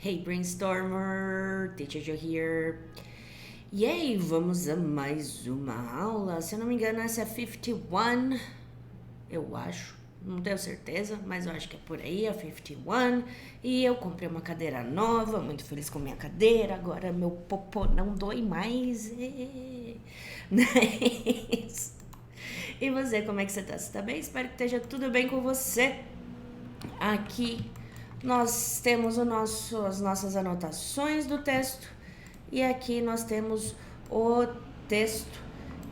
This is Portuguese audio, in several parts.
Hey Brainstormer, Teacher Joe here. E aí, vamos a mais uma aula. Se eu não me engano, essa é 51, eu acho. Não tenho certeza, mas eu acho que é por aí, a 51. E eu comprei uma cadeira nova, muito feliz com minha cadeira. Agora meu popô não dói mais. Nice. E você, como é que você tá? Você tá bem? Espero que esteja tudo bem com você. Aqui nós temos as nossas anotações do texto e aqui nós temos o texto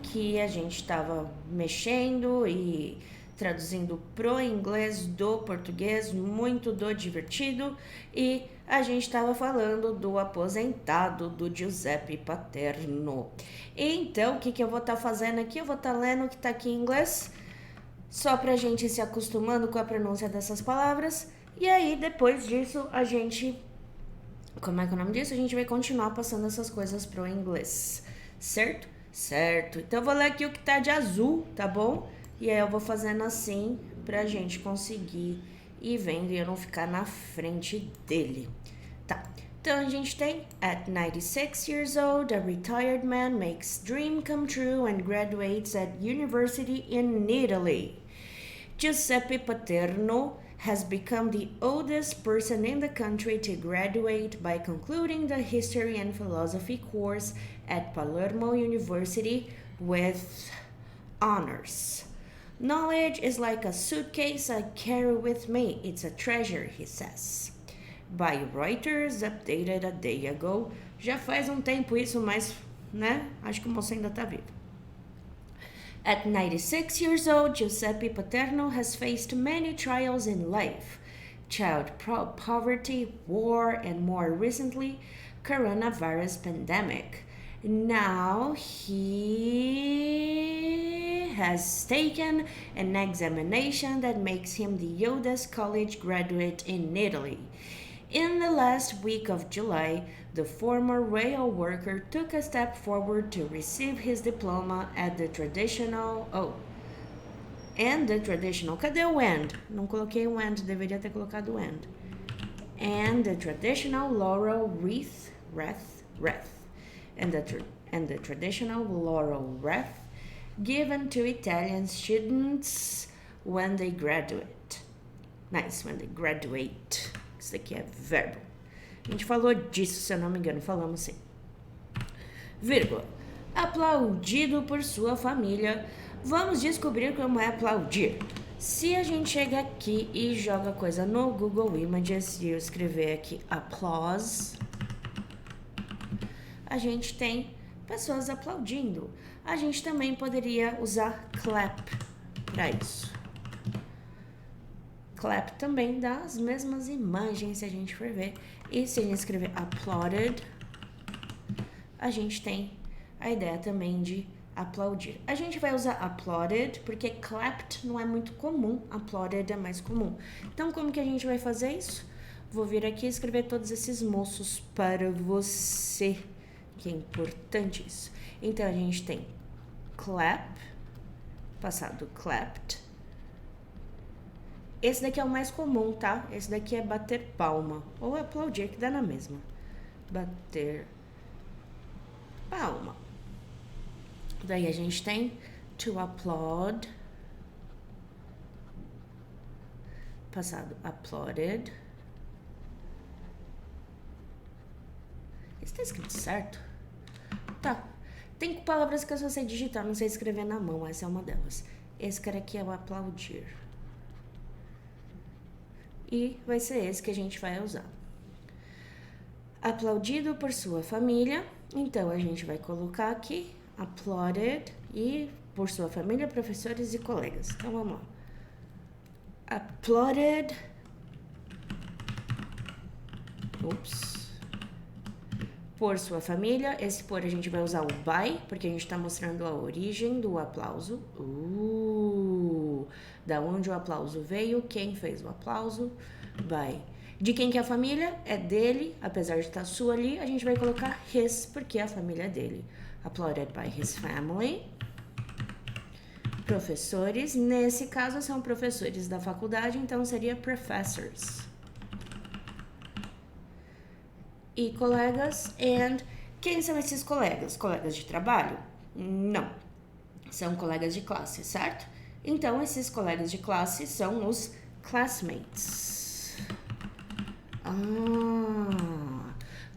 que a gente estava mexendo e traduzindo pro inglês do português, muito do divertido, e a gente estava falando do aposentado do Giuseppe Paterno. Então, o que eu vou estar fazendo aqui? Eu vou estar lendo o que está aqui em inglês, só pra gente se acostumando com a pronúncia dessas palavras. E aí, depois disso, a gente... Como é que é o nome disso? A gente vai continuar passando essas coisas pro inglês. Certo? Certo. Então, eu vou ler aqui o que tá de azul, tá bom? E aí, eu vou fazendo assim pra gente conseguir ir vendo e eu não ficar na frente dele. Tá. Então, a gente tem: At 96 years old, a retired man makes dream come true and graduates at university in Italy. Giuseppe Paterno has become the oldest person in the country to graduate by concluding the History and Philosophy course at Palermo University with honors. Knowledge is like a suitcase I carry with me. It's a treasure, he says. By Reuters, updated a day ago. Já faz um tempo isso, mas, né? Acho que o moço ainda tá vivo. At 96 years old, Giuseppe Paterno has faced many trials in life: child poverty, war, and more recently, coronavirus pandemic. Now he has taken an examination that makes him the oldest college graduate in Italy. In the last week of July, the former rail worker took a step forward to receive his diploma at the traditional. Cadê o and? Não coloquei o and, deveria ter colocado o and. And the traditional laurel wreath. And the traditional laurel wreath given to Italian students when they graduate. Nice, when they graduate. Isso daqui é verbo. A gente falou disso, se eu não me engano, falamos sim. Vírgula. Aplaudido por sua família. Vamos descobrir como é aplaudir. Se a gente chega aqui e joga coisa no Google Images e eu escrever aqui applause, a gente tem pessoas aplaudindo. A gente também poderia usar clap para isso. Clap também dá as mesmas imagens se a gente for ver. E se a gente escrever applauded, a gente tem a ideia também de aplaudir. A gente vai usar applauded porque clapped não é muito comum, applauded é mais comum. Então, como que a gente vai fazer isso? Vou vir aqui e escrever todos esses moços para você, que é importante isso. Então, a gente tem clap, passado clapped. Esse daqui é o mais comum, tá? Esse daqui é bater palma. Ou aplaudir, que dá na mesma. Bater palma. Daí a gente tem to applaud. Passado applauded. Isso tá escrito certo? Tá. Tem palavras que eu só sei digitar, não sei escrever na mão. Essa é uma delas. Esse cara aqui é o aplaudir. E vai ser esse que a gente vai usar. Aplaudido por sua família. Então, a gente vai colocar aqui applauded e por sua família, professores e colegas. Então, vamos lá. Applauded. Por sua família. Esse por a gente vai usar o by, porque a gente está mostrando a origem do aplauso. Da onde o aplauso veio, quem fez o aplauso, by. De quem que é a família? É dele, apesar de estar sua ali, a gente vai colocar his, porque a família é dele. Applauded by his family. Professores, nesse caso são professores da faculdade, então seria professors. e colegas. And quem são esses colegas? Colegas de trabalho? Não. São colegas de classe, certo? Então, esses colegas de classe são os classmates.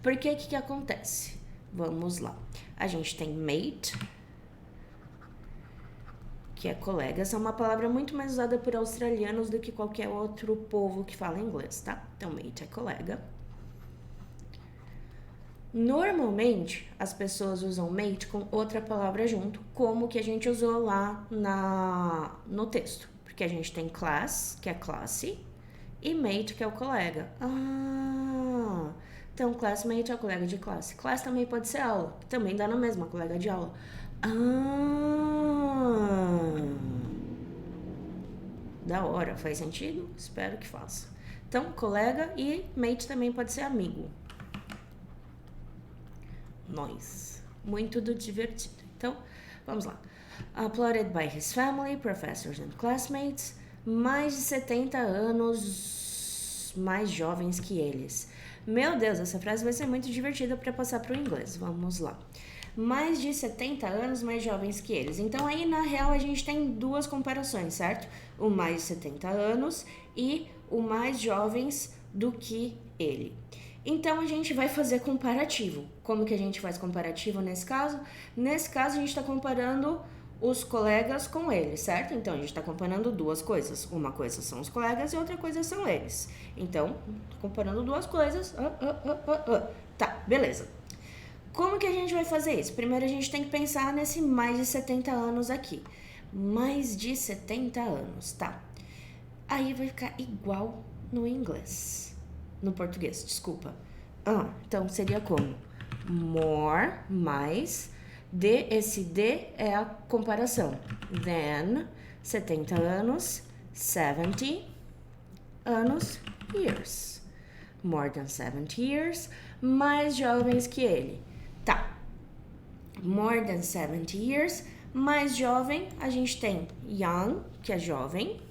Por que acontece? Vamos lá. A gente tem mate, que é colegas, é uma palavra muito mais usada por australianos do que qualquer outro povo que fala inglês, tá? Então, mate é colega. Normalmente, as pessoas usam mate com outra palavra junto, como que a gente usou lá no texto. Porque a gente tem class, que é classe, e mate, que é o colega. Então, classmate é o colega de classe. Class também pode ser aula, também dá na mesma, colega de aula. Da hora, faz sentido? Espero que faça. Então, colega e mate também pode ser amigo. Nós. Muito do divertido. Então, vamos lá. Applauded by his family, professors and classmates. Mais de 70 anos mais jovens que eles. Meu Deus, essa frase vai ser muito divertida para passar para o inglês. Vamos lá. Mais de 70 anos mais jovens que eles. Então, aí, na real, a gente tem duas comparações, certo? O mais de 70 anos e o mais jovens do que ele. Então, a gente vai fazer comparativo. Como que a gente faz comparativo nesse caso? Nesse caso, a gente está comparando os colegas com eles, certo? Então, a gente está comparando duas coisas. Uma coisa são os colegas e outra coisa são eles. Então, comparando duas coisas. Tá, beleza. Como que a gente vai fazer isso? Primeiro, a gente tem que pensar nesse mais de 70 anos aqui. Mais de 70 anos, tá? Aí vai ficar igual no inglês. No português, desculpa. Então, seria como? More, mais. Esse D é a comparação. Then, 70 anos, 70 anos, years. More than 70 years, mais jovens que ele. Tá. More than 70 years, mais jovem, a gente tem young, que é jovem.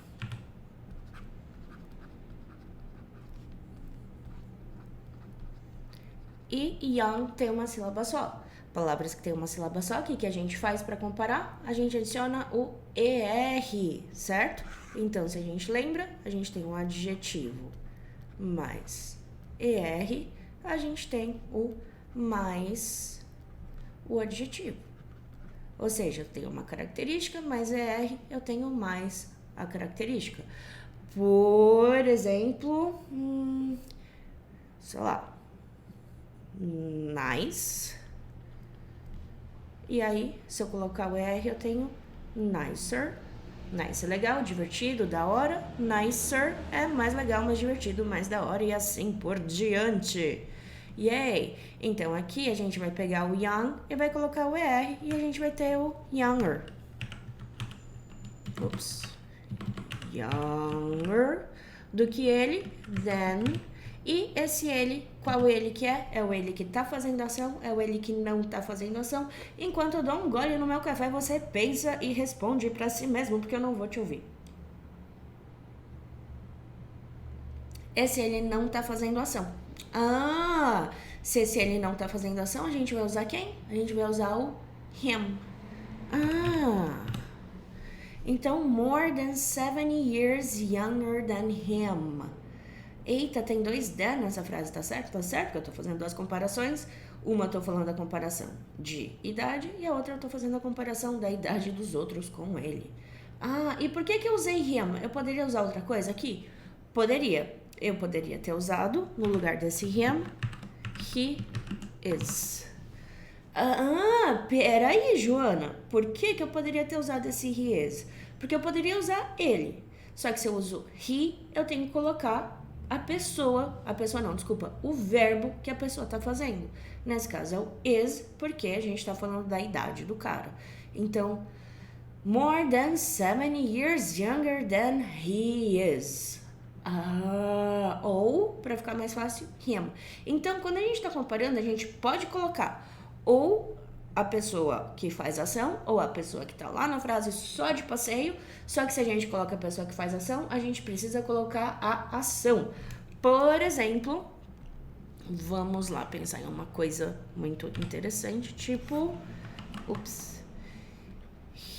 E young tem uma sílaba só. Palavras que tem uma sílaba só, o que a gente faz para comparar? A gente adiciona o ER, certo? Então, se a gente lembra, a gente tem um adjetivo mais ER, a gente tem o mais o adjetivo. Ou seja, eu tenho uma característica, mais ER, eu tenho mais a característica. Por exemplo, sei lá, nice. E aí, se eu colocar o ER, eu tenho nicer. Nice é legal, divertido, da hora. Nicer é mais legal, mais divertido, mais da hora e assim por diante. Yay! Então, aqui a gente vai pegar o young e vai colocar o ER e a gente vai ter o younger. Younger do que ele, than. E esse ele, qual ele que é? É o ele que tá fazendo ação, é o ele que não tá fazendo ação. Enquanto eu dou um gole no meu café, você pensa e responde pra si mesmo, porque eu não vou te ouvir. Esse ele não tá fazendo ação. Se esse ele não tá fazendo ação, a gente vai usar quem? A gente vai usar o him. Então, more than 70 years younger than him. Eita, tem dois D nessa frase, tá certo? Tá certo que eu tô fazendo duas comparações. Uma eu tô falando da comparação de idade e a outra eu tô fazendo a comparação da idade dos outros com ele. E por que eu usei him? Eu poderia usar outra coisa aqui? Poderia. Eu poderia ter usado, no lugar desse him, he is. Peraí, Joana. Por que eu poderia ter usado esse he is? Porque eu poderia usar ele. Só que se eu uso he, eu tenho que colocar o verbo que a pessoa tá fazendo. Nesse caso é o is, porque a gente tá falando da idade do cara. Então, more than 70 years younger than he is. Ou, para ficar mais fácil, him. Então, quando a gente tá comparando, a gente pode colocar ou a pessoa que faz ação, ou a pessoa que tá lá na frase só de passeio, só que se a gente coloca a pessoa que faz ação, a gente precisa colocar a ação. Por exemplo, Vamos lá pensar em uma coisa muito interessante, tipo,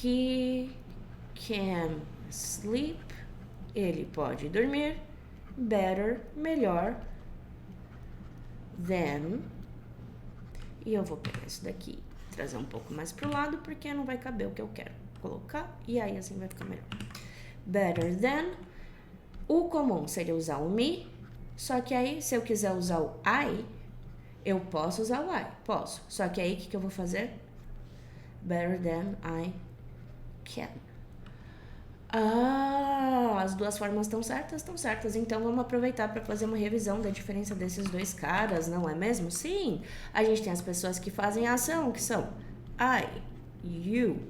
he can sleep, ele pode dormir, better, melhor, than, e eu vou pegar isso daqui, trazer um pouco mais pro lado, porque não vai caber o que eu quero colocar, e aí assim vai ficar melhor. Better than, o comum seria usar o me, só que aí, se eu quiser usar o I, eu posso usar o I, posso. Só que aí, o que eu vou fazer? Better than I can. Ah, as duas formas estão certas? Estão certas. Então, vamos aproveitar para fazer uma revisão da diferença desses dois caras, não é mesmo? Sim, a gente tem as pessoas que fazem a ação, que são I, you,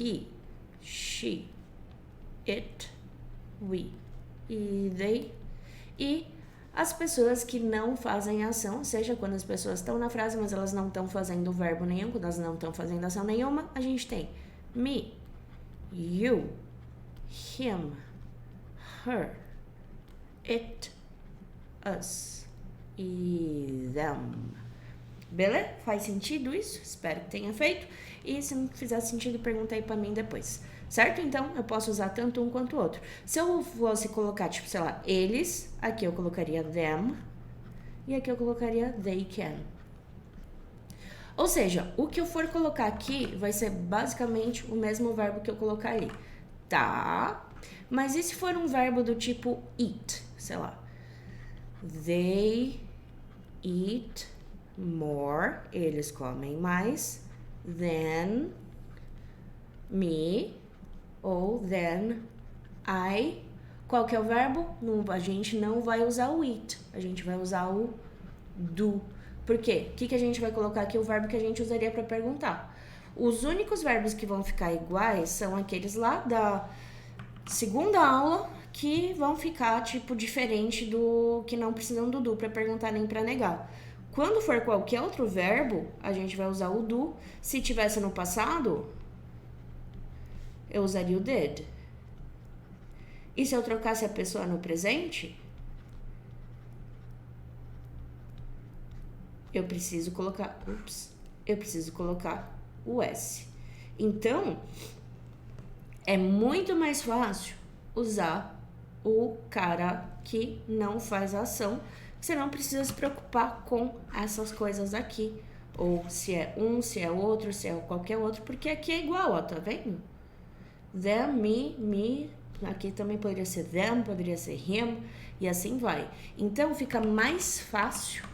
he, she, it, we e they. E as pessoas que não fazem ação, seja quando as pessoas estão na frase, mas elas não estão fazendo verbo nenhum, quando elas não estão fazendo ação nenhuma, a gente tem me, you, him, her, it, us e them. Beleza? Faz sentido isso? Espero que tenha feito. E se não fizer sentido, pergunta aí pra mim depois. Certo? Então, eu posso usar tanto um quanto o outro. Se eu fosse colocar, tipo, sei lá, eles, aqui eu colocaria them, e aqui eu colocaria they can. Ou seja, o que eu for colocar aqui vai ser basicamente o mesmo verbo que eu colocar ali. Tá? Mas e se for um verbo do tipo eat? Sei lá. They eat more, eles comem mais, than me, ou than I. Qual que é o verbo? A gente não vai usar o it, a gente vai usar o do. Por quê? O que a gente vai colocar aqui? O verbo que a gente usaria para perguntar. Os únicos verbos que vão ficar iguais são aqueles lá da segunda aula, que vão ficar, tipo, diferente do que não precisam do do para perguntar nem para negar. Quando for qualquer outro verbo, a gente vai usar o do. Se tivesse no passado, eu usaria o did. E se eu trocasse a pessoa no presente, eu preciso colocar o S. Então, é muito mais fácil usar o cara que não faz a ação. Você não precisa se preocupar com essas coisas aqui. Ou se é um, se é outro, se é qualquer outro. Porque aqui é igual, ó, tá vendo? Them, me. Aqui também poderia ser them, poderia ser him. E assim vai. Então, fica mais fácil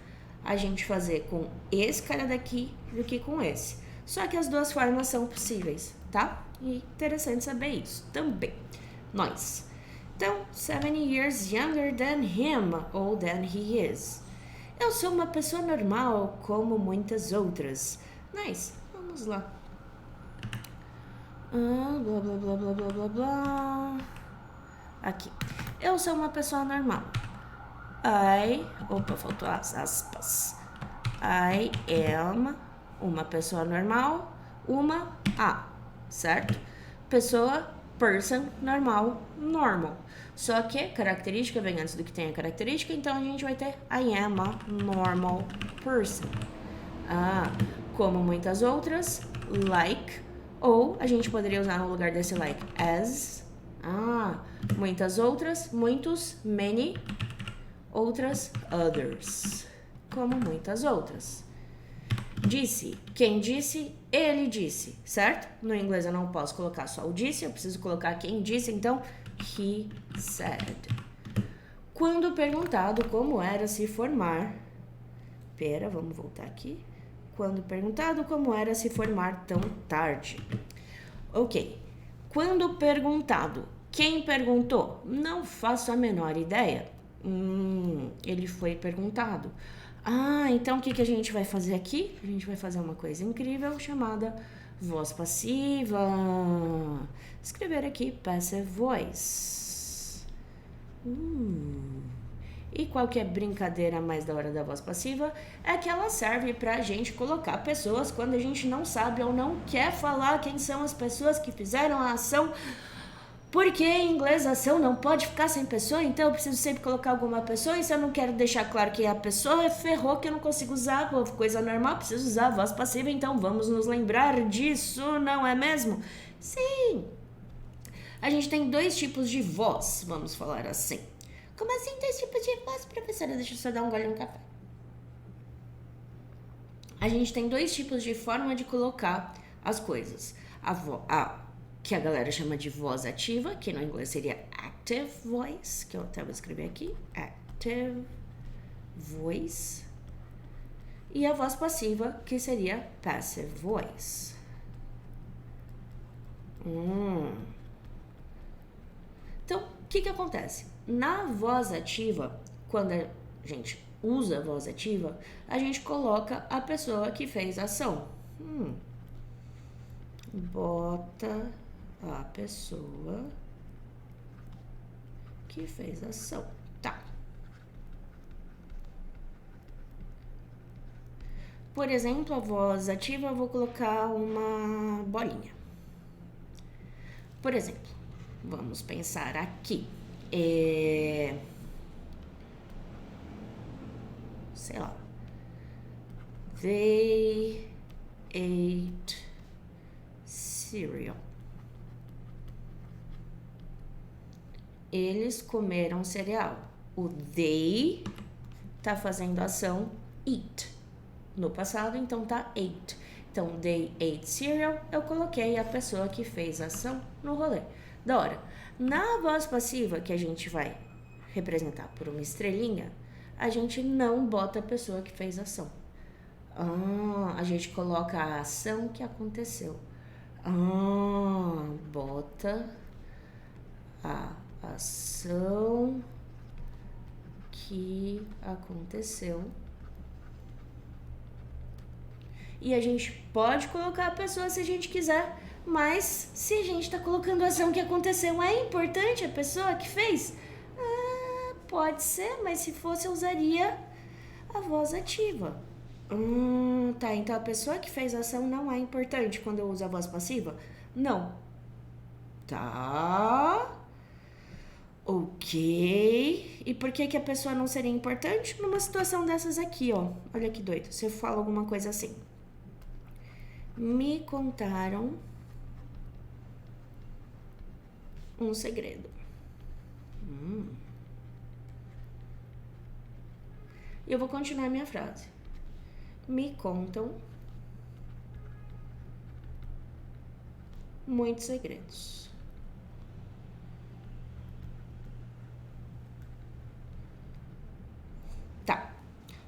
a gente fazer com esse cara daqui do que com esse. Só que as duas formas são possíveis, tá? E interessante saber isso também. Nós. Então, 7 years younger than him, ou than he is. Eu sou uma pessoa normal, como muitas outras. Nice. Vamos lá. Blá, blá, blá, blá, blá, blá, blá. Aqui. Eu sou uma pessoa normal. Opa, faltou as aspas. I am uma pessoa normal, certo? Pessoa, person, normal, normal. Só que característica vem antes do que tem a característica, então a gente vai ter I am a normal person. Como muitas outras, like, ou a gente poderia usar no lugar desse like as. Muitas outras, muitos, many, outras, others. Como muitas outras. Disse, quem disse, ele disse, certo? No inglês eu não posso colocar só o disse, eu preciso colocar quem disse, então, he said. Quando perguntado como era se formar... vamos voltar aqui. Quando perguntado como era se formar tão tarde. Ok. Quando perguntado, quem perguntou? Não faço a menor ideia. Ele foi perguntado. Então o que a gente vai fazer aqui? A gente vai fazer uma coisa incrível chamada voz passiva. Escrever aqui passive voice. E qual que é a brincadeira mais da hora da voz passiva? É que ela serve pra gente colocar pessoas quando a gente não sabe ou não quer falar quem são as pessoas que fizeram a ação Porque em inglês a ação não pode ficar sem pessoa, então eu preciso sempre colocar alguma pessoa, e se eu não quero deixar claro que é a pessoa, ferrou que eu não consigo usar, coisa normal, preciso usar a voz passiva, então vamos nos lembrar disso, não é mesmo? Sim! A gente tem 2 tipos de voz, vamos falar assim. Como assim 2 tipos de voz, professora? Deixa eu só dar um gole no café. A gente tem 2 tipos de forma de colocar as coisas. Que a galera chama de voz ativa, que no inglês seria active voice, que eu até vou escrever aqui, active voice. E a voz passiva, que seria passive voice. Então, o que acontece? Na voz ativa, quando a gente usa a voz ativa, a gente coloca a pessoa que fez a ação. Bota a pessoa que fez a ação. Tá. Por exemplo, a voz ativa, eu vou colocar uma bolinha. Por exemplo, vamos pensar aqui. Sei lá. They ate cereal. Eles comeram cereal. O they tá fazendo a ação eat no passado, então tá ate. Então, they ate cereal, eu coloquei a pessoa que fez a ação no rolê. Da hora. Na voz passiva, que a gente vai representar por uma estrelinha, a gente não bota a pessoa que fez a ação. A gente coloca a ação que aconteceu. Bota a ação que aconteceu. E a gente pode colocar a pessoa se a gente quiser, mas se a gente tá colocando a ação que aconteceu, é importante a pessoa que fez? Pode ser, mas se fosse eu usaria a voz ativa. Tá, então a pessoa que fez a ação não é importante quando eu uso a voz passiva? Não. Tá. Ok. E por que a pessoa não seria importante? Numa situação dessas aqui, ó. Olha que doido. Se eu falo alguma coisa assim. Me contaram um segredo. E eu vou continuar a minha frase. Me contam muitos segredos. Tá.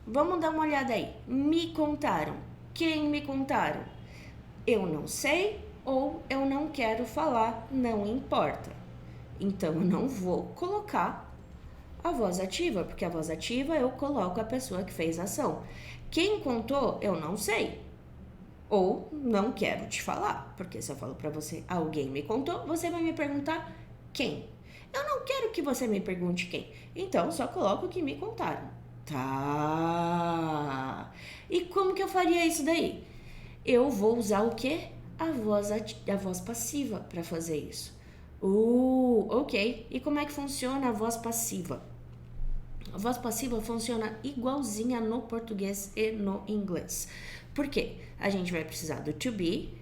Vamos dar uma olhada aí. Me contaram. Quem me contaram? Eu não sei ou eu não quero falar, não importa. Então, eu não vou colocar a voz ativa, porque a voz ativa eu coloco a pessoa que fez a ação. Quem contou, eu não sei. Ou não quero te falar, porque se eu falo pra você, alguém me contou, você vai me perguntar quem. Eu não quero que você me pergunte quem. Então, só coloco que me contaram. Tá. E como que eu faria isso daí? Eu vou usar o quê? A voz passiva para fazer isso. Ok. E como é que funciona a voz passiva? A voz passiva funciona igualzinha no português e no inglês. Por quê? A gente vai precisar do to be,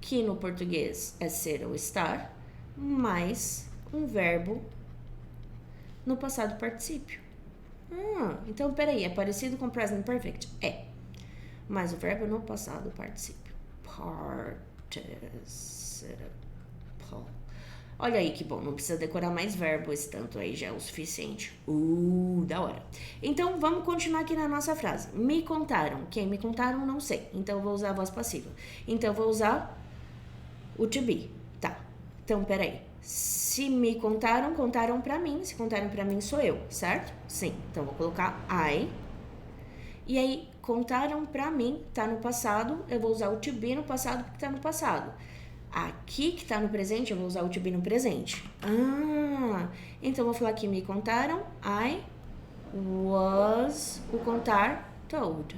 que no português é ser ou estar, mais um verbo no passado particípio. Então, peraí, é parecido com present perfect? É. Mas o verbo no passado particípio. Participle. Olha aí que bom, não precisa decorar mais verbo, esse tanto aí já é o suficiente. Da hora. Então, vamos continuar aqui na nossa frase. Me contaram. Quem me contaram, não sei. Então, eu vou usar a voz passiva. Então, eu vou usar o to be. Tá. Então, peraí. Se me contaram, contaram pra mim. Se contaram pra mim, sou eu, certo? Sim. Então, vou colocar I. E aí, contaram pra mim, tá no passado. Eu vou usar o to be no passado porque tá no passado. Aqui que tá no presente, eu vou usar o to be no presente. Então eu vou falar que me contaram. I was, o contar, told.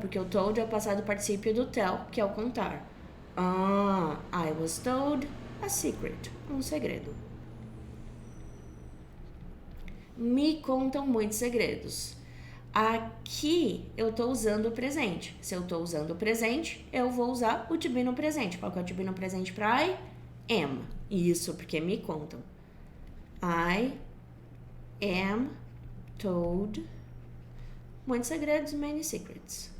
Porque o told é o passado particípio do tell, que é o contar. I was told a secret. Um segredo. Me contam muitos segredos. Aqui eu tô usando o presente. Se eu tô usando o presente, eu vou usar o to be no presente. Qual que é o to be no presente para I am? Isso, porque me contam. I am told muitos segredos, many secrets.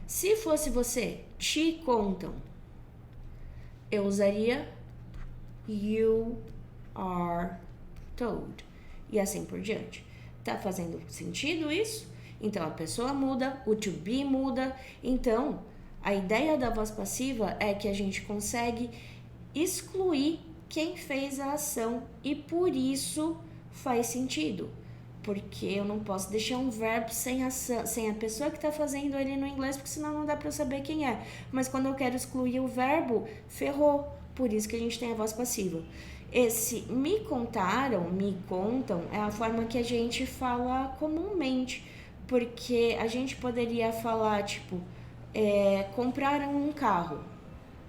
Se fosse você, te contam, eu usaria you are told. E assim por diante. Tá fazendo sentido isso? Então a pessoa muda, o to be muda. Então a ideia da voz passiva é que a gente consegue excluir quem fez a ação e por isso faz sentido. Porque eu não posso deixar um verbo sem ação, sem a pessoa que está fazendo ele no inglês, porque senão não dá para eu saber quem é. Mas quando eu quero excluir o verbo, ferrou. Por isso que a gente tem a voz passiva. Esse me contaram, me contam, é a forma que a gente fala comumente. Porque a gente poderia falar, tipo, compraram um carro.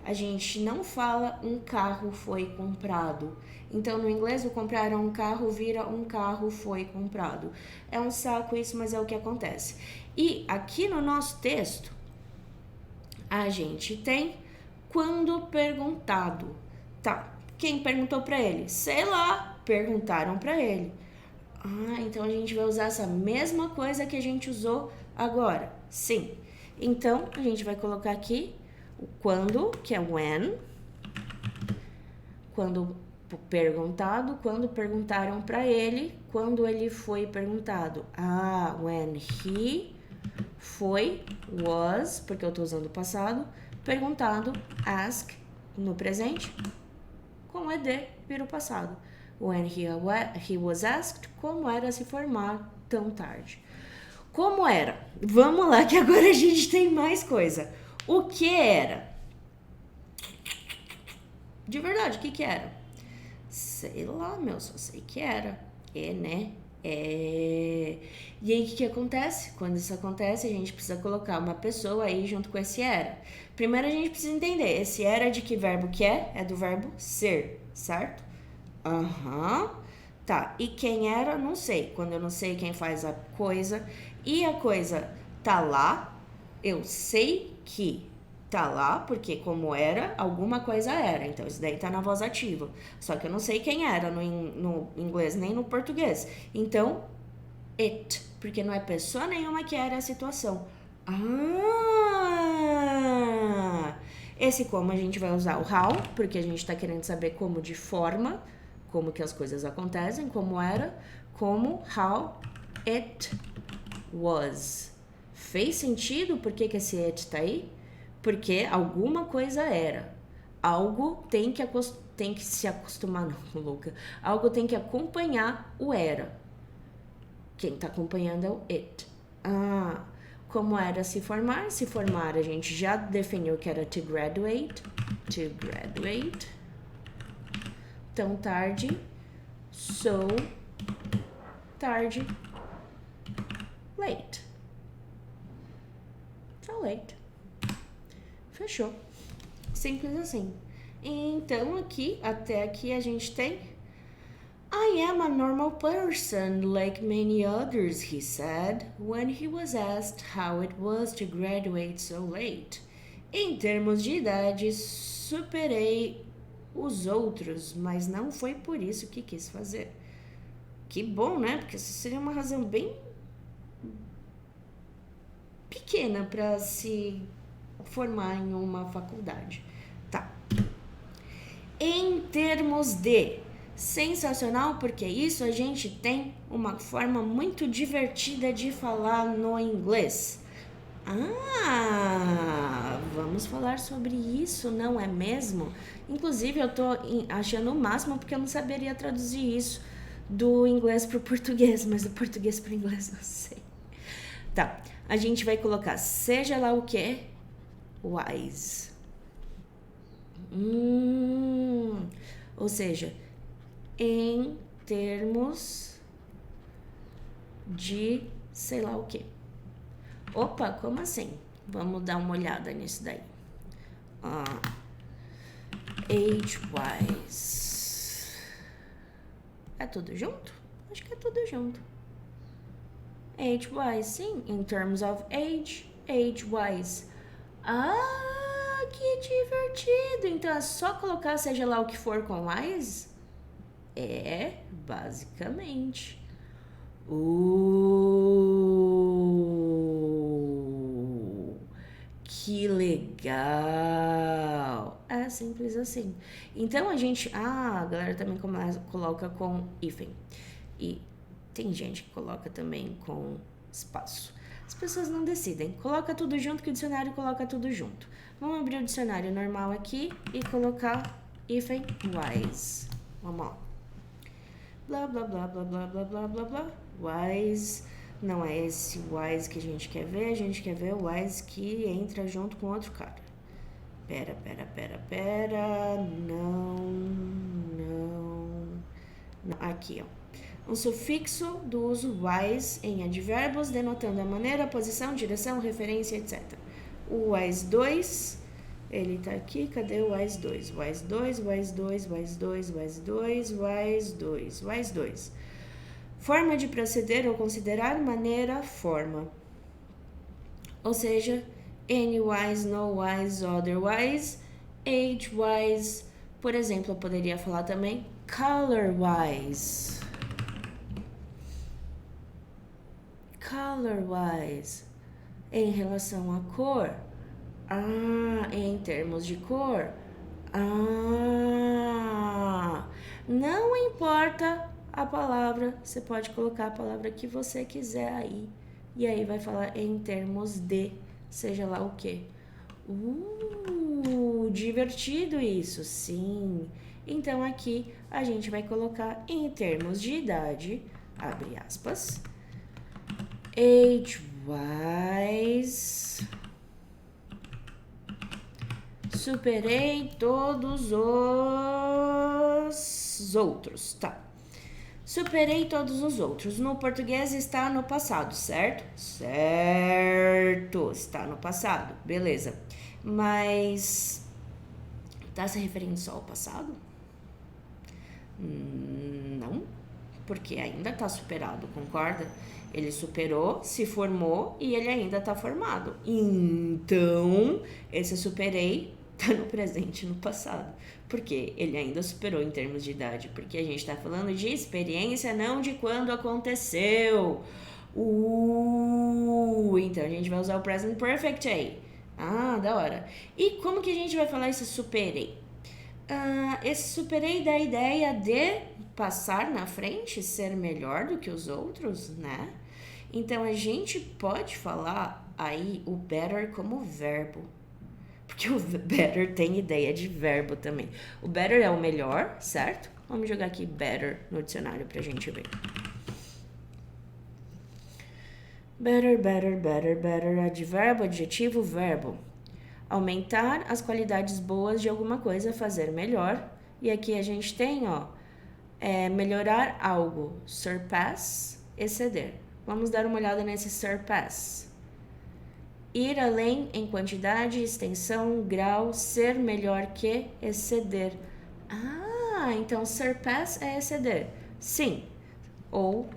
A gente não fala um carro foi comprado. Então, no inglês, o compraram um carro vira um carro foi comprado. É um saco isso, mas é o que acontece. E aqui no nosso texto, a gente tem quando perguntado. Tá, quem perguntou para ele? Sei lá, perguntaram para ele. Então a gente vai usar essa mesma coisa que a gente usou agora. Sim. Então, a gente vai colocar aqui o quando, que é when. Quando perguntado, quando perguntaram para ele, quando ele foi perguntado. When he foi, was, porque eu tô usando o passado, perguntado, ask, no presente, com ed, vira o passado. When he was asked, como era se formar tão tarde. Como era? Vamos lá, que agora a gente tem mais coisa. O que era? De verdade, o que era? Sei lá, meu, só sei que era. Né? E aí, o que acontece? Quando isso acontece, a gente precisa colocar uma pessoa aí junto com esse era. Primeiro, a gente precisa entender, esse era de que verbo que é? É do verbo ser, certo? Tá, e quem era? Não sei. Quando eu não sei quem faz a coisa e a coisa tá lá, eu sei que tá lá, porque como era, alguma coisa era. Então, isso daí tá na voz ativa. Só que eu não sei quem era no inglês nem no português. Então, it, porque não é pessoa nenhuma que era a situação. Esse como a gente vai usar o how, porque a gente tá querendo saber como de forma, como que as coisas acontecem, como era, como how it was. Fez sentido? Por que esse it tá aí? Porque alguma coisa era. Algo tem que se acostumar, não, louca. Algo tem que acompanhar o era. Quem tá acompanhando é o it. Como era se formar? Se formar, a gente já definiu que era to graduate. To graduate. Tão tarde. So tarde. Late. Tá late. Fechou. Simples assim. Então, até aqui a gente tem I am a normal person like many others, he said, when he was asked how it was to graduate so late. Em termos de idade, superei os outros, mas não foi por isso que quis fazer. Que bom, né? Porque isso seria uma razão bem pequena para se formar em uma faculdade. Tá. Em termos de sensacional, porque isso a gente tem uma forma muito divertida de falar no inglês. Vamos falar sobre isso, não é mesmo? Inclusive, eu tô achando o máximo porque eu não saberia traduzir isso do inglês pro português, mas do português pro inglês não sei. Tá, a gente vai colocar seja lá o que, wise. Ou seja, em termos de sei lá o que. Opa, como assim? Vamos dar uma olhada nisso daí. Age-wise. É tudo junto? Acho que é tudo junto. Age-wise, sim. In terms of age, age-wise. Ah, que divertido! Então é só colocar seja lá o que for com wise? É, basicamente. Que legal! É simples assim. Então a gente. Ah, a galera também coloca com hífen. E tem gente que coloca também com espaço. As pessoas não decidem. Coloca tudo junto que o dicionário coloca tudo junto. Vamos abrir o dicionário normal aqui e colocar hífen wise. Vamos lá. Blá, blá, blá, blá, blá, blá, blá, blá, blá. Wise. Não é esse wise que a gente quer ver. A gente quer ver o wise que entra junto com outro cara. Pera. Não. Aqui, ó. Um sufixo do uso wise em advérbios, denotando a maneira, a posição, direção, referência, etc. O wise 2, ele tá aqui, cadê o wise 2? Wise 2, wise 2, wise 2, wise 2, wise 2, wise 2. Forma de proceder ou considerar, maneira, forma. Ou seja, any wise, no wise, otherwise, age wise. Por exemplo, eu poderia falar também color wise. Color-wise, em relação à cor. Em termos de cor. Não importa a palavra, você pode colocar a palavra que você quiser aí. E aí vai falar em termos de, seja lá o que. Divertido isso, sim. Então aqui a gente vai colocar em termos de idade, abre aspas, age-wise, superei todos os outros, tá? Superei todos os outros. No português está no passado, certo? Certo, está no passado, beleza. Mas tá se referindo só ao passado? Não, porque ainda tá superado, concorda? Ele superou, se formou e ele ainda tá formado. Então, esse superei tá no presente e no passado. Porque ele ainda superou em termos de idade. Porque a gente tá falando de experiência, não de quando aconteceu. Então a gente vai usar o present perfect aí. Da hora. E como que a gente vai falar esse superei? Esse superei dá a ideia de passar na frente, ser melhor do que os outros, né? Então a gente pode falar aí o better como verbo, porque o better tem ideia de verbo também. O better é o melhor, certo? Vamos jogar aqui better no dicionário pra gente ver. Better, advérbio, adjetivo, verbo. Aumentar as qualidades boas de alguma coisa, fazer melhor. E aqui a gente tem, melhorar algo, surpass, exceder. Vamos dar uma olhada nesse surpass. Ir além em quantidade, extensão, grau, ser melhor que, exceder. Então surpass é exceder. Sim. Ou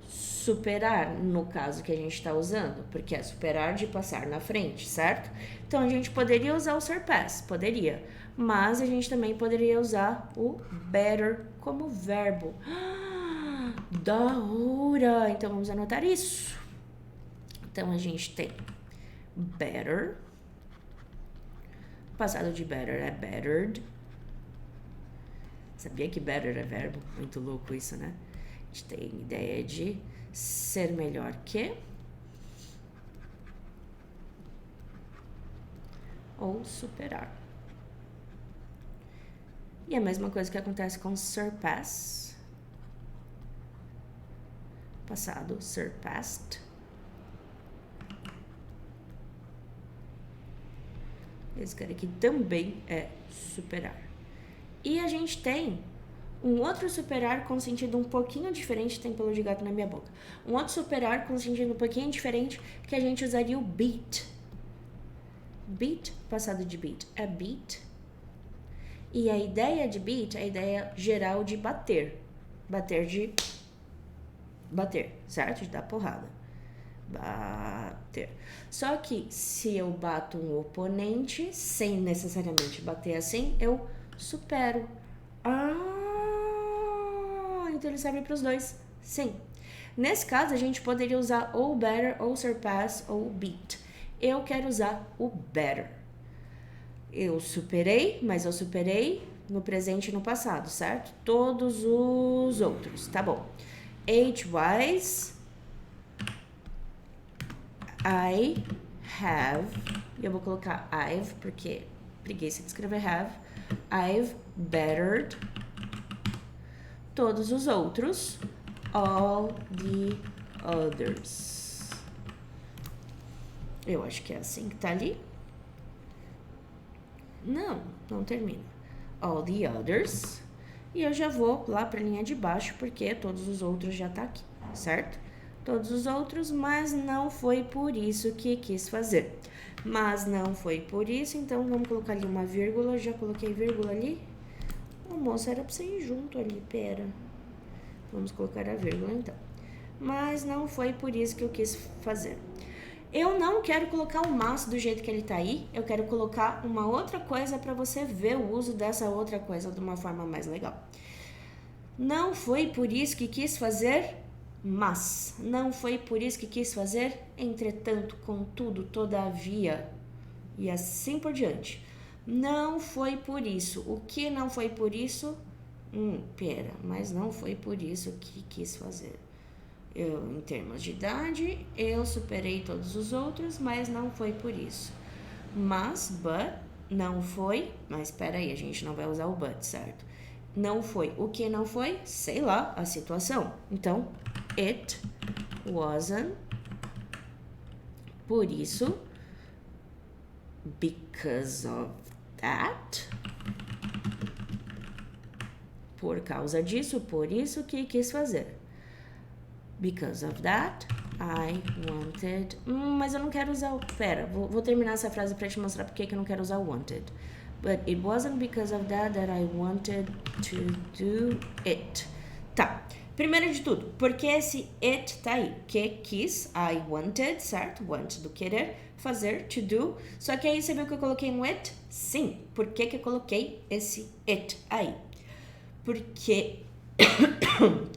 superar, no caso que a gente está usando, porque é superar de passar na frente, certo? Então, a gente poderia usar o surpass, poderia, mas a gente também poderia usar o better como verbo. Da hora! Então, vamos anotar isso. Então, a gente tem better, passado de better é bettered. Sabia que better é verbo? Muito louco isso, né? A gente tem ideia de ser melhor que ou superar. E a mesma coisa que acontece com surpass. Passado, surpassed. Esse cara aqui também é superar. E a gente tem Um outro superar com sentido um pouquinho diferente, tem pelo de gato na minha boca. Um outro superar com sentido um pouquinho diferente, que a gente usaria o beat. Beat, passado de beat, é beat. E a ideia de beat é a ideia geral de bater. Bater, certo? De dar porrada. Bater. Só que se eu bato um oponente, sem necessariamente bater assim, eu supero. Então ele serve para os dois. Sim. Nesse caso, a gente poderia usar ou better, ou surpass, ou beat. Eu quero usar o better. Eu superei, mas eu superei no presente e no passado, certo? Todos os outros, tá bom. Age-wise, I have, eu vou colocar I've, porque preguiça de escrever have. I've bettered todos os outros, all the others. Eu acho que é assim que tá ali. Não termina. All the others. E eu já vou lá pra linha de baixo, porque todos os outros já tá aqui, certo? Todos os outros, mas não foi por isso que quis fazer. Mas não foi por isso, então vamos colocar ali uma vírgula. Já coloquei vírgula ali. Moça, era pra você ir junto ali, pera. Vamos colocar a vírgula então. Mas não foi por isso que eu quis fazer. Eu não quero colocar o mas do jeito que ele tá aí. Eu quero colocar uma outra coisa para você ver o uso dessa outra coisa de uma forma mais legal. Não foi por isso que quis fazer, mas. Não foi por isso que quis fazer, entretanto, contudo, todavia. E assim por diante. Não foi por isso. O que não foi por isso? Pera, mas não foi por isso que quis fazer. Eu, em termos de idade, eu superei todos os outros, mas não foi por isso. Mas, but, não foi, mas espera aí, a gente não vai usar o but, certo? Não foi. O que não foi? Sei lá, a situação. Então, it wasn't por isso, because of that, por causa disso, por isso que quis fazer. Because of that, I wanted... mas eu não quero usar o... Pera, vou terminar essa frase pra te mostrar porque que eu não quero usar o wanted. But it wasn't because of that I wanted to do it. Tá. Primeiro de tudo, porque esse it tá aí? Que quis, I wanted, certo? Want do querer, fazer, to do. Só que aí você viu que eu coloquei um it? Sim. Por que que eu coloquei esse it aí? Porque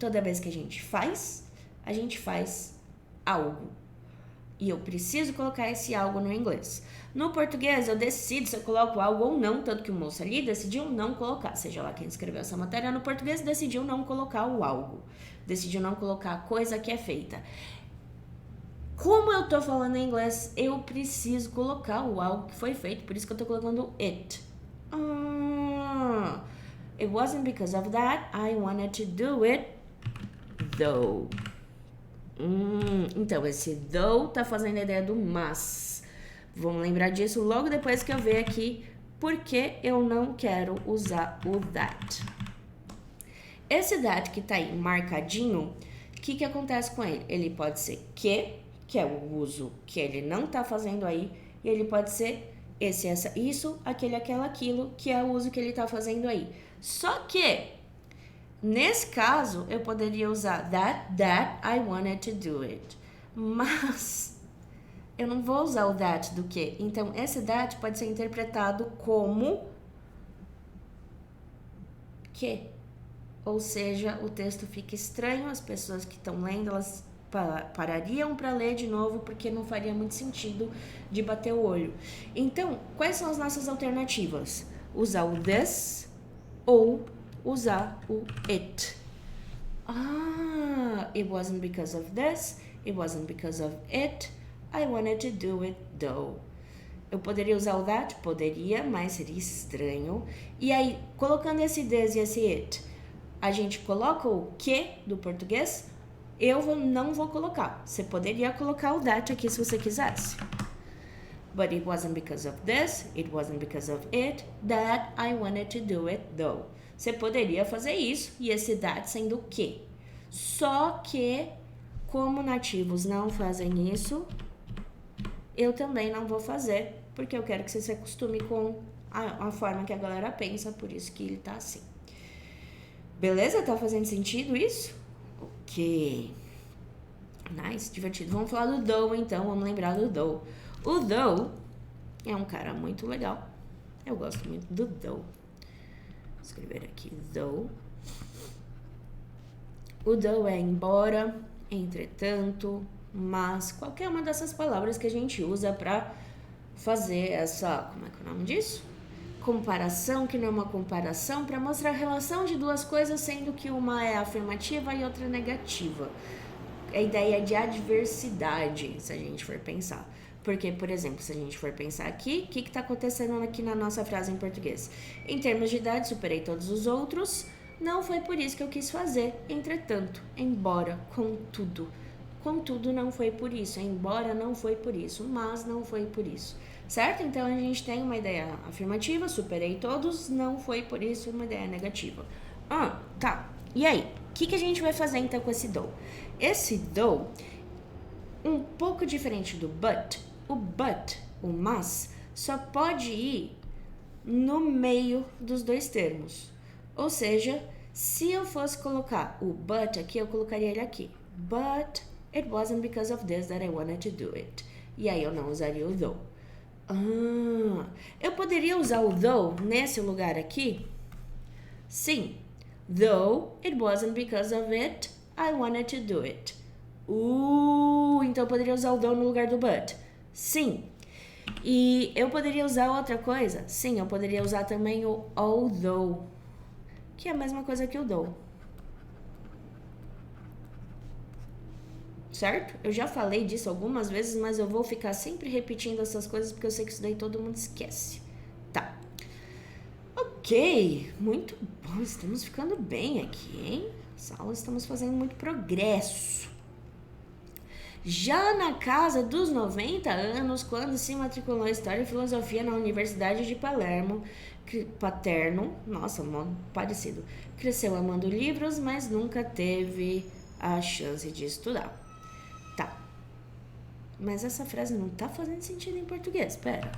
toda vez que a gente faz algo. E eu preciso colocar esse algo no inglês. No português, eu decido se eu coloco algo ou não, tanto que o moço ali decidiu não colocar. Seja lá quem escreveu essa matéria, no português decidiu não colocar o algo. Decidiu não colocar a coisa que é feita. Como eu tô falando em inglês, eu preciso colocar o algo que foi feito, por isso que eu tô colocando it. It wasn't because of that I wanted to do it, though. Então, esse though tá fazendo a ideia do mas. Vamos lembrar disso logo depois que eu ver aqui porque eu não quero usar o that. Esse that que tá aí marcadinho, o que acontece com ele? Ele pode ser que é o uso que ele não tá fazendo aí, e ele pode ser esse, essa, isso, aquele, aquela, aquilo, que é o uso que ele tá fazendo aí. Só que nesse caso, eu poderia usar that I wanted to do it. Mas eu não vou usar o that do que. Então, esse that pode ser interpretado como que. Ou seja, o texto fica estranho, as pessoas que estão lendo, elas parariam para ler de novo, porque não faria muito sentido de bater o olho. Então, quais são as nossas alternativas? Usar o this ou usar o it. It wasn't because of this, it wasn't because of it, I wanted to do it though. Eu poderia usar o that? Poderia, mas seria estranho. E aí, colocando esse this e esse it, a gente coloca o que do português? Não vou colocar. Você poderia colocar o that aqui se você quisesse. But it wasn't because of this, it wasn't because of it, that I wanted to do it though. Você poderia fazer isso e esse that sendo o quê? Só que, como nativos não fazem isso, eu também não vou fazer, porque eu quero que você se acostume com a forma que a galera pensa, por isso que ele tá assim. Beleza? Tá fazendo sentido isso? Ok. Nice, divertido. Vamos falar do though, então. Vamos lembrar do though. O though é um cara muito legal. Eu gosto muito do though. Vou escrever aqui though. O though é embora, entretanto, mas, qualquer uma dessas palavras que a gente usa pra fazer essa, como é que é o nome disso? Comparação, que não é uma comparação, pra mostrar a relação de duas coisas, sendo que uma é afirmativa e outra negativa. A ideia de adversidade, se a gente for pensar. Porque, por exemplo, se a gente for pensar aqui, o que está acontecendo aqui na nossa frase em português? Em termos de idade, superei todos os outros. Não foi por isso que eu quis fazer. Entretanto, embora, contudo. Contudo, não foi por isso. Embora, não foi por isso. Mas, não foi por isso. Certo? Então, a gente tem uma ideia afirmativa, superei todos. Não foi por isso, uma ideia negativa. Tá. E aí? O que a gente vai fazer, então, com esse though? Esse though, um pouco diferente do but, o but, o mas, só pode ir no meio dos dois termos. Ou seja, se eu fosse colocar o but aqui, eu colocaria ele aqui. But it wasn't because of this that I wanted to do it. E aí eu não usaria o though. Eu poderia usar o though nesse lugar aqui? Sim. Though it wasn't because of it, I wanted to do it. Então eu poderia usar o though no lugar do but? Sim. E eu poderia usar outra coisa? Sim, eu poderia usar também o although, que é a mesma coisa que o though. Certo? Eu já falei disso algumas vezes, mas eu vou ficar sempre repetindo essas coisas porque eu sei que isso daí todo mundo esquece. Tá. Ok, muito bom, estamos ficando bem aqui, hein? Essa aula estamos fazendo muito progresso. Já na casa dos 90 anos, quando se matriculou em História e Filosofia na Universidade de Palermo, paterno, nossa, parecido, cresceu amando livros, mas nunca teve a chance de estudar. Tá, mas essa frase não tá fazendo sentido em português, pera.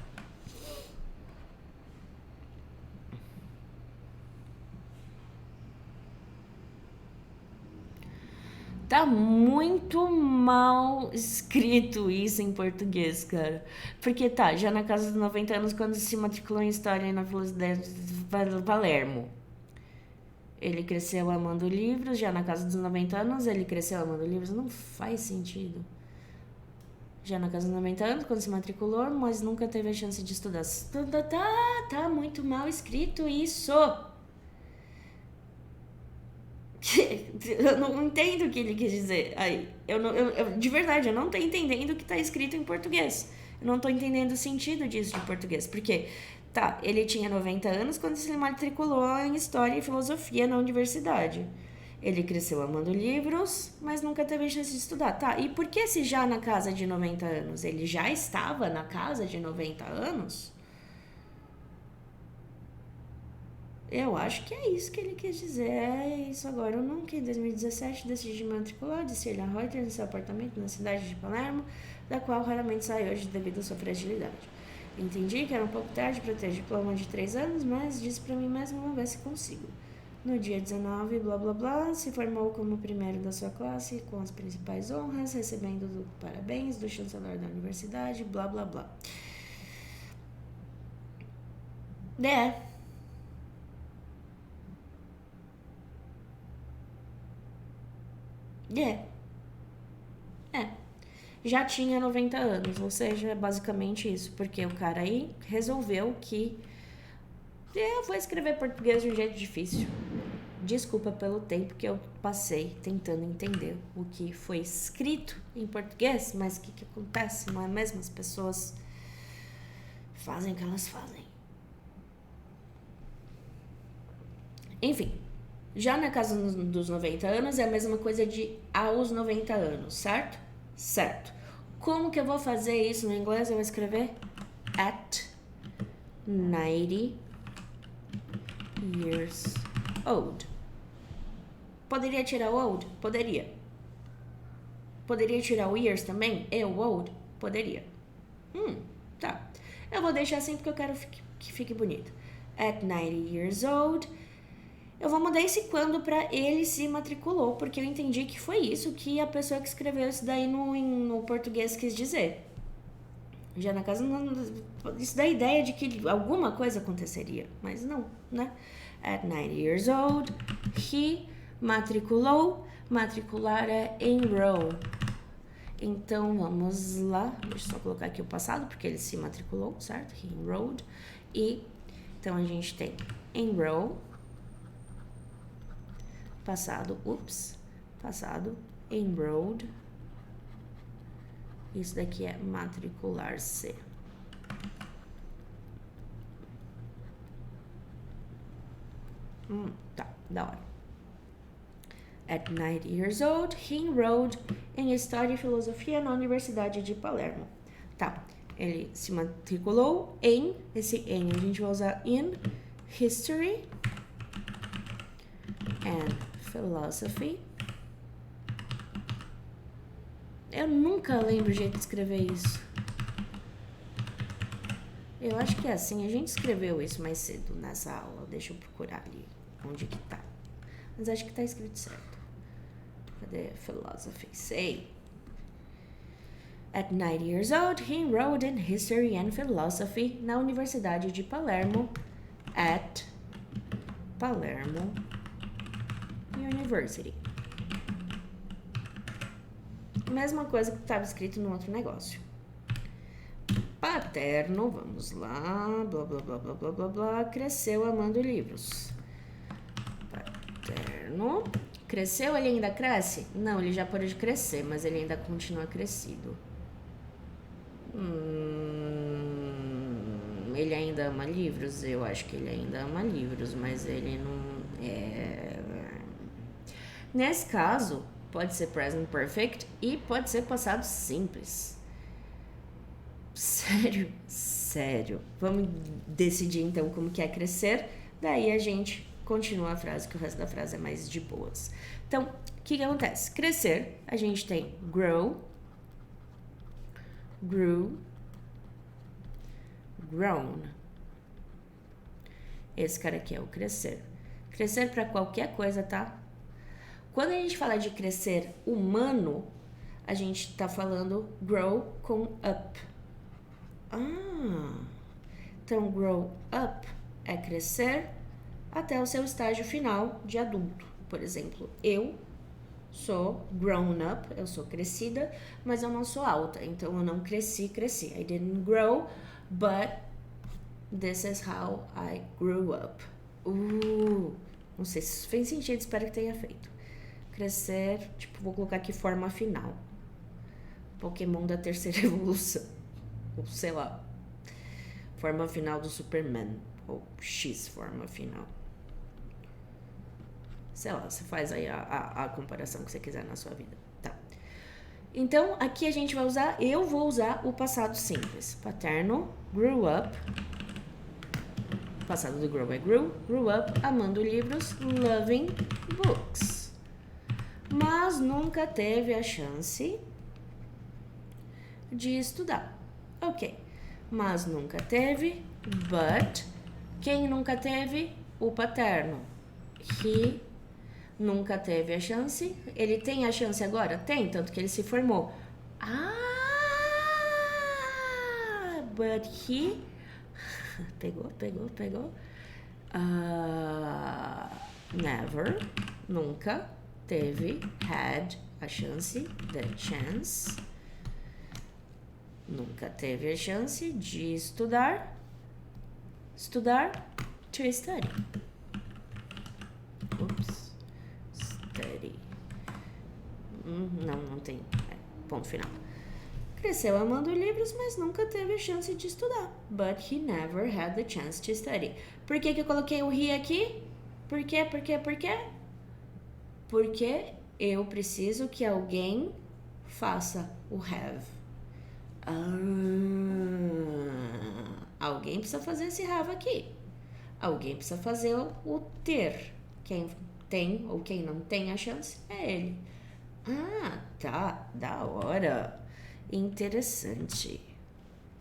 Tá muito mal escrito isso em português, cara. Porque tá, já na casa dos 90 anos, quando se matriculou em História na Universidade de Palermo. Ele cresceu amando livros, já na casa dos 90 anos, ele cresceu amando livros. Não faz sentido. Já na casa dos 90 anos, quando se matriculou, mas nunca teve a chance de estudar. Tá muito mal escrito isso. Eu não entendo o que ele quis dizer. Aí, de verdade, eu não tô entendendo o que tá escrito em português. Eu não tô entendendo o sentido disso de português. Porque, tá, ele tinha 90 anos quando se matriculou em História e Filosofia na universidade. Ele cresceu amando livros, mas nunca teve chance de estudar. Tá, e por que se já na casa de 90 anos? Ele já estava na casa de 90 anos? Eu acho que é isso que ele quis dizer. É isso agora. Eu nunca, em 2017, decidi me matricular, disse ele a Reuters, em seu apartamento na cidade de Palermo, da qual raramente sai hoje devido à sua fragilidade. Entendi que era um pouco tarde para ter diploma de 3 anos, mas disse para mim mesmo, vamos ver se consigo. No dia 19, blá blá blá, se formou como primeiro da sua classe, com as principais honras, recebendo parabéns do chanceler da universidade, blá blá blá. Já tinha 90 anos, ou seja, é basicamente isso, porque o cara aí resolveu que eu vou escrever português de um jeito difícil. Desculpa pelo tempo que eu passei tentando entender o que foi escrito em português, mas o que acontece, não é mesmo? As pessoas fazem o que elas fazem. Enfim, já na casa dos 90 anos é a mesma coisa de aos 90 anos, certo? Certo. Como que eu vou fazer isso no inglês? Eu vou escrever at 90 years Old. Poderia tirar o old? Poderia. Poderia tirar o years também? Eu, old? Poderia. Tá. Eu vou deixar assim porque eu quero que fique bonito. At 90 years old. Eu vou mudar esse quando pra ele se matriculou, porque eu entendi que foi isso que a pessoa que escreveu isso daí no português quis dizer. Já na casa, isso dá a ideia de que alguma coisa aconteceria, mas não, né? At 90 years old, he matriculou. Matricular é enroll. Então, vamos lá. Deixa eu só colocar aqui o passado, porque ele se matriculou, certo? He enrolled. E, então, a gente tem enroll. Passado, passado, enrolled. Isso daqui é matricular-se. Tá, da hora. At 90 years old, he enrolled em História e Filosofia na Universidade de Palermo. Tá, ele se matriculou em, esse em a gente vai usar in History and Philosophy. Eu nunca lembro o jeito de escrever isso. Eu acho que é assim, a gente escreveu isso mais cedo nessa aula. Deixa eu procurar ali onde que tá. Mas acho que tá escrito certo. Cadê philosophy? Say. At 90 years old, he enrolled in History and Philosophy na Universidade de Palermo at Palermo University. Mesma coisa que estava escrito no outro negócio. Paterno, vamos lá, blá, blá, blá, blá, blá, blá, blá, cresceu amando livros. Paterno, cresceu, ele ainda cresce? Não, ele já parou de crescer, mas ele ainda continua crescido. Ele ainda ama livros? Eu acho que ele ainda ama livros, mas ele não é... Nesse caso, pode ser present perfect e pode ser passado simples. Sério. Vamos decidir então como que é crescer. Daí a gente continua a frase, que o resto da frase é mais de boas. Então, o que acontece? Crescer, a gente tem grow, grew, grown. Esse cara aqui é o crescer. Crescer para qualquer coisa, tá? Quando a gente fala de crescer humano, a gente tá falando grow com up. Então grow up é crescer até o seu estágio final de adulto. Por exemplo, eu sou grown up, eu sou crescida, mas eu não sou alta, então eu não cresci. I didn't grow, but this is how I grew up. Não sei se fez sentido, espero que tenha feito. Crescer, tipo, vou colocar aqui forma final. Pokémon da terceira evolução. Ou sei lá. Forma final do Superman. Ou X forma final. Sei lá, você faz aí a comparação que você quiser na sua vida. Tá. Então, aqui a gente vai usar, eu vou usar o passado simples. Paterno, grew up. O passado do grow é grew up, amando livros, loving books. Mas nunca teve a chance de estudar. Ok. Mas nunca teve, but. Quem nunca teve? O paterno. He nunca teve a chance. Ele tem a chance agora? Tem, tanto que ele se formou. But he... Pegou. Never, nunca teve, had a chance, the chance. Nunca teve a chance de estudar. To study. Study. Não tem. Ponto final. Cresceu amando livros, mas nunca teve a chance de estudar. But he never had the chance to study. Por que eu coloquei o he aqui? Por quê? Porque eu preciso que alguém faça o have. Alguém precisa fazer esse have aqui. Alguém precisa fazer o ter. Quem tem ou quem não tem a chance é ele. Ah, tá, da hora. Interessante.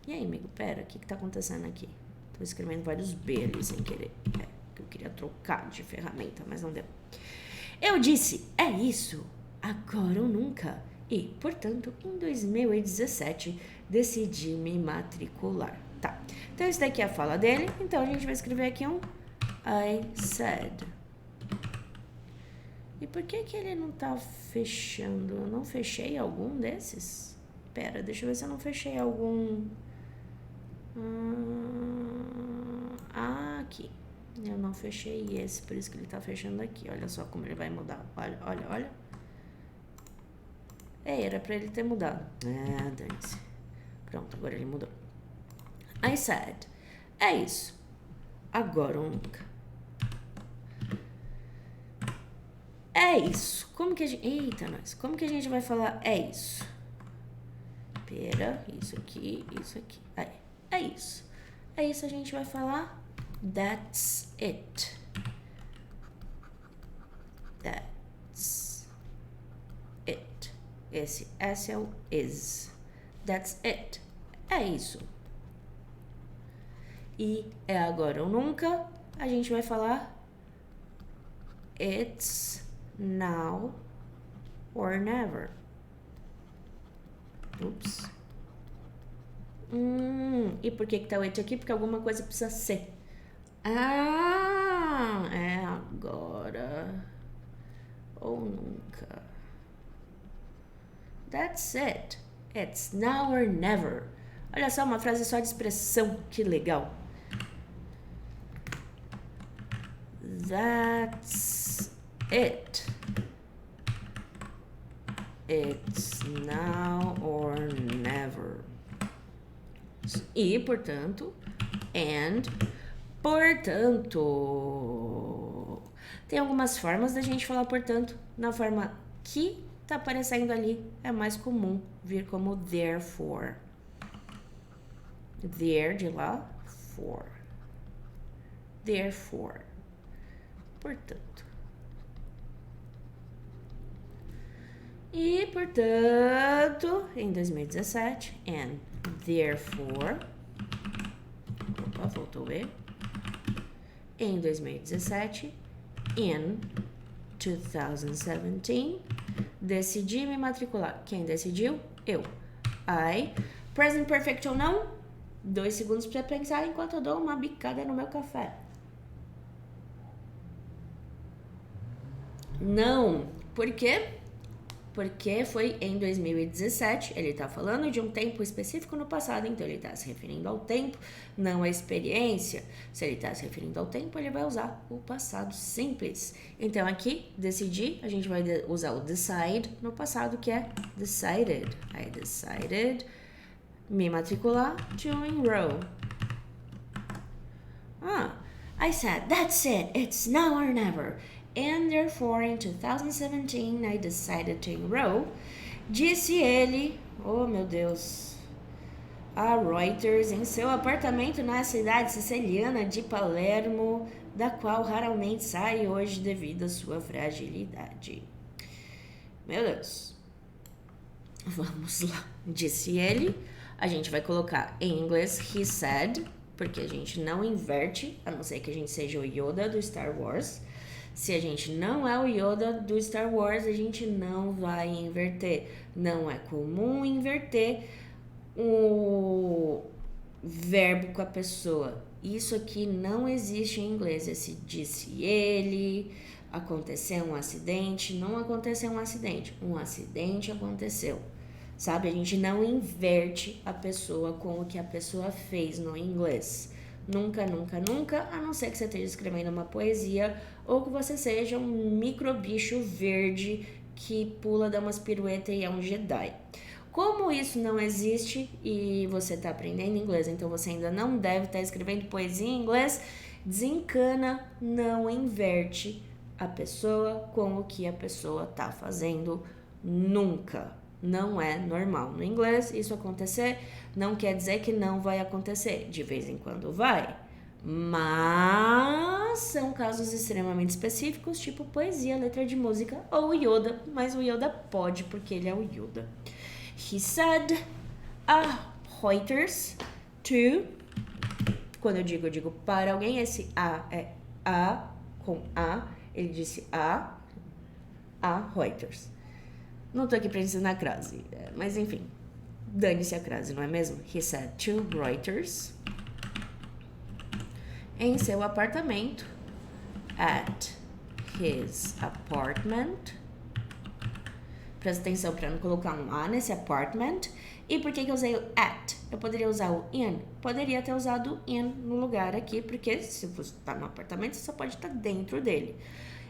E aí, amigo, pera, o que tá acontecendo aqui? Tô escrevendo vários B ali sem querer. Que eu queria trocar de ferramenta, mas não deu. Eu disse, é isso, agora ou nunca. E, portanto, em 2017, decidi me matricular. Tá, então isso daqui é a fala dele, então a gente vai escrever aqui um I said. E por que ele não tá fechando? Eu não fechei algum desses? Pera, deixa eu ver se eu não fechei algum... aqui. Eu não fechei esse, por isso que ele tá fechando aqui. Olha só como ele vai mudar. Olha, olha, olha. Era pra ele ter mudado. Dane-se. Pronto, agora ele mudou. I said. É isso. Agora ou nunca. É isso. Como que a gente... Eita, nós. Como que a gente vai falar é isso? Pera, isso aqui, isso aqui. Aí, é isso. É isso, a gente vai falar that's it. That's it. Esse S é o is. That's it. É isso. E é agora ou nunca, a gente vai falar it's now or never. Ups. E por que tá o it aqui? Porque alguma coisa precisa ser. É agora ou nunca. That's it. It's now or never. Olha só, uma frase só de expressão. Que legal. That's it. It's now or never. E, portanto, and, portanto. Tem algumas formas da gente falar portanto. Na forma que tá aparecendo ali, é mais comum vir como therefore. There de lá, for. Therefore. Portanto. E, portanto, em 2017, and therefore, opa, voltou o E. Em 2017, in 2017, decidi me matricular. Quem decidiu? Eu. I. Present perfect ou não? 2 segundos para pensar enquanto eu dou uma bicada no meu café. Não. Por quê? Porque foi em 2017, ele tá falando de um tempo específico no passado, então ele tá se referindo ao tempo, não à experiência. Se ele tá se referindo ao tempo, ele vai usar o passado simples. Então aqui, decidir, a gente vai usar o decide no passado, que é decided. I decided me matricular to enroll. I said, that's it, it's now or never. And therefore, in 2017, I decided to enroll. Disse ele, oh meu Deus, a Reuters em seu apartamento na cidade siciliana de Palermo, da qual raramente sai hoje devido à sua fragilidade. Meu Deus. Vamos lá. Disse ele. A gente vai colocar em inglês he said, porque a gente não inverte, a não ser que a gente seja o Yoda do Star Wars. Se a gente não é o Yoda do Star Wars, a gente não vai inverter. Não é comum inverter o verbo com a pessoa. Isso aqui não existe em inglês. Esse disse ele, aconteceu um acidente, não aconteceu um acidente. Um acidente aconteceu. Sabe? A gente não inverte a pessoa com o que a pessoa fez no inglês. Nunca, nunca, nunca, a não ser que você esteja escrevendo uma poesia ou que você seja um microbicho verde que pula, dá umas piruetas e é um Jedi. Como isso não existe e você está aprendendo inglês, então você ainda não deve estar escrevendo poesia em inglês, desencana, não inverte a pessoa com o que a pessoa está fazendo nunca. Não é normal. No inglês, isso acontecer não quer dizer que não vai acontecer. De vez em quando vai, Mas são casos extremamente específicos, tipo poesia, letra de música ou Yoda. Mas o Yoda pode, porque ele é o Yoda. He said a Reuters to... Quando eu digo para alguém, esse a é a com a. Ele disse a Reuters. Não tô aqui pra ensinar a crase, mas enfim. Dane-se a crase, não é mesmo? He said to Reuters... em seu apartamento, at his apartment. Presta atenção para não colocar um A nesse apartment. E por que eu usei o at? Eu poderia usar o in? Poderia ter usado o in no lugar aqui, porque se você está no apartamento, você só pode estar dentro dele.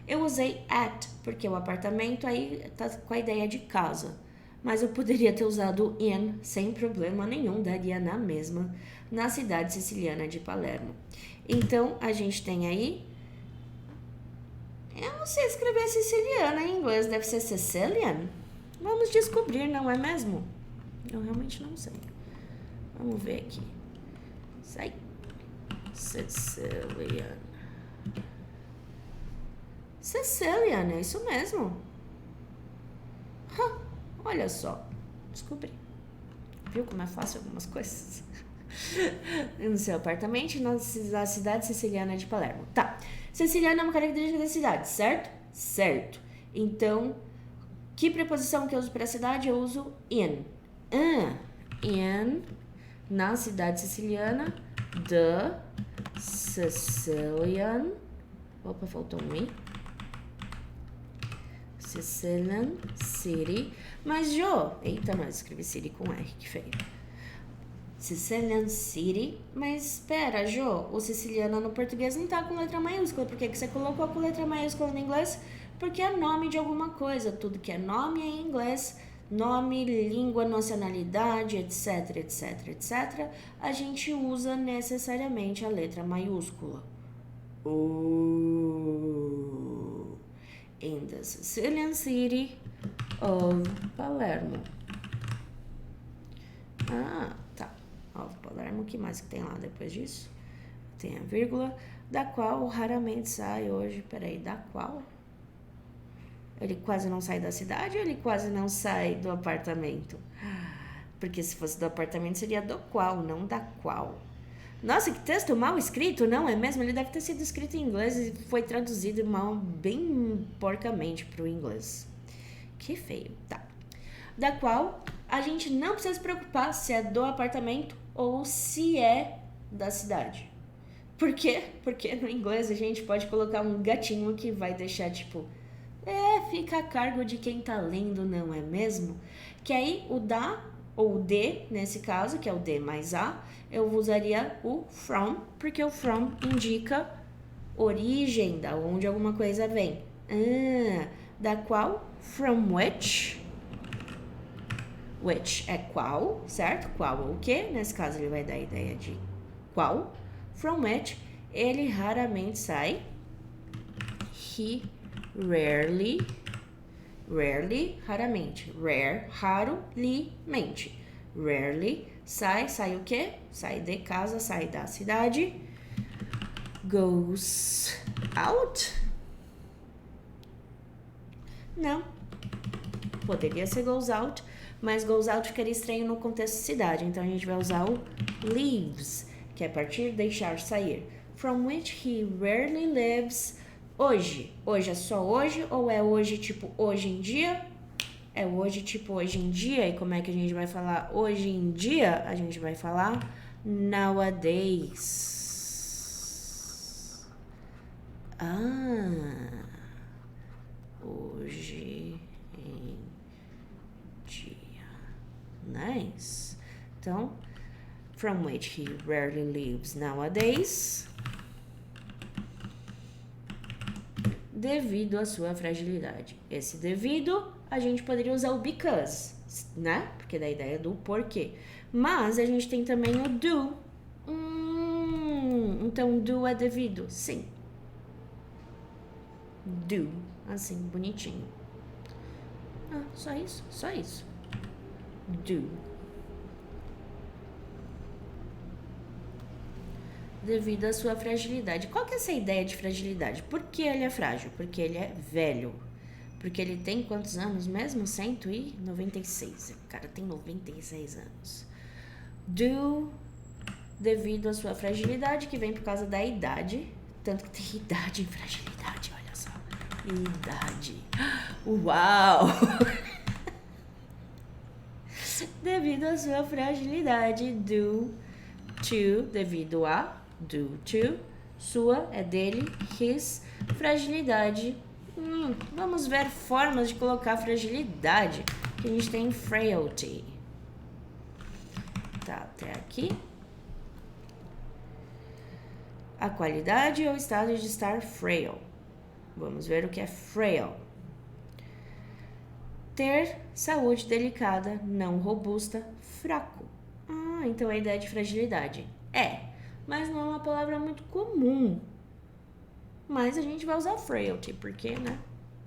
Eu usei at, porque o apartamento aí tá com a ideia de casa. Mas eu poderia ter usado in sem problema nenhum, daria na mesma, na cidade siciliana de Palermo. Então, a gente tem aí... Eu não sei escrever siciliana em inglês, deve ser Sicilian? Vamos descobrir, não é mesmo? Eu realmente não sei. Vamos ver aqui. Sai. Sicilian. Sicilian, é isso mesmo. Olha só. Descobri. Viu como é fácil algumas coisas? No seu apartamento, na cidade siciliana de Palermo. Tá. Siciliana é uma característica da cidade, certo? Certo. Então, que preposição que eu uso para a cidade? Eu uso in. In, na cidade siciliana, the Sicilian. Opa, faltou um i. Sicilian City. Mas, eita, nós escrevi city com R, que feio. Sicilian City. Mas, espera, o siciliano no português não tá com letra maiúscula. Por que você colocou com letra maiúscula no inglês? Porque é nome de alguma coisa. Tudo que é nome em inglês, nome, língua, nacionalidade, etc, etc, etc, a gente usa necessariamente a letra maiúscula. In the Sicilian city of Palermo. Tá. Of Palermo, o que mais que tem lá depois disso? Tem a vírgula, da qual raramente sai hoje. Peraí, da qual? Ele quase não sai da cidade ou ele quase não sai do apartamento? Porque se fosse do apartamento seria do qual, não da qual. Nossa, que texto mal escrito, não é mesmo? Ele deve ter sido escrito em inglês e foi traduzido mal, bem porcamente para o inglês. Que feio, tá. Da qual a gente não precisa se preocupar se é do apartamento ou se é da cidade. Por quê? Porque no inglês a gente pode colocar um gatinho que vai deixar tipo... fica a cargo de quem tá lendo, não é mesmo? Que aí o da ou o de, nesse caso, que é o de mais a, eu usaria o from, porque o from indica origem, da onde alguma coisa vem. Da qual? From which? Which é qual, certo? Qual ou o quê? Nesse caso ele vai dar a ideia de qual. From which, ele raramente sai. He rarely, raramente. Raro, mente. Rarely, sai o quê? Sai de casa, sai da cidade. Goes out? Não. Poderia ser goes out, mas goes out ficaria estranho no contexto de cidade. Então a gente vai usar o leaves, que é partir, deixar, sair. From which he rarely lives. Hoje. Hoje é só hoje ou é hoje tipo hoje em dia? É hoje tipo hoje em dia. E como é que a gente vai falar hoje em dia? A gente vai falar nowadays. Hoje em dia. Nice. Então, from which he rarely lives nowadays. Devido à sua fragilidade. Esse devido, a gente poderia usar o because, né? Porque da ideia do porquê. Mas a gente tem também o do. Então, do é devido? Sim. Do. Assim, bonitinho. Só isso? Só isso. Do. devido à sua fragilidade. Qual que é essa ideia de fragilidade? Por que ele é frágil? Porque ele é velho. Porque ele tem quantos anos mesmo? 196. O cara tem 96 anos. Devido à sua fragilidade, que vem por causa da idade. Tanto que tem idade em fragilidade, olha só. Idade. Uau! Devido à sua fragilidade, devido a, due to, sua é dele, his, fragilidade. Vamos ver formas de colocar fragilidade. Que a gente tem frailty. Tá, até aqui. A qualidade ou estado de estar frail. Vamos ver o que é frail. Ter saúde delicada, não robusta, fraco. Então a ideia de fragilidade mas não é uma palavra muito comum. Mas a gente vai usar frailty, porque, né?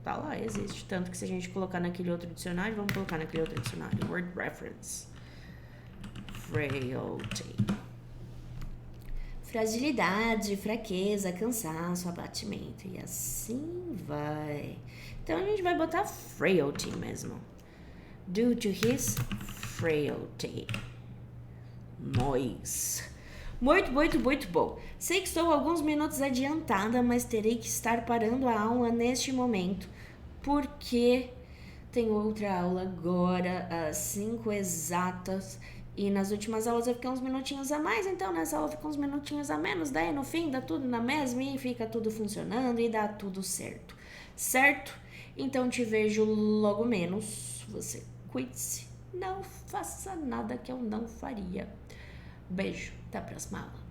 Tá lá, existe. Tanto que se a gente colocar naquele outro dicionário, vamos colocar naquele outro dicionário. Word reference. Frailty. Fragilidade, fraqueza, cansaço, abatimento. E assim vai. Então a gente vai botar frailty mesmo. Due to his frailty. Muito bom. Sei que estou alguns minutos adiantada, mas terei que estar parando a aula neste momento, porque tem outra aula agora, às 5 exatas, e nas últimas aulas eu fiquei uns minutinhos a mais, então nessa aula fica uns minutinhos a menos, daí no fim dá tudo na mesma e fica tudo funcionando e dá tudo certo. Certo? Então te vejo logo menos. Você cuide-se, não faça nada que eu não faria. Beijo, até a próxima aula.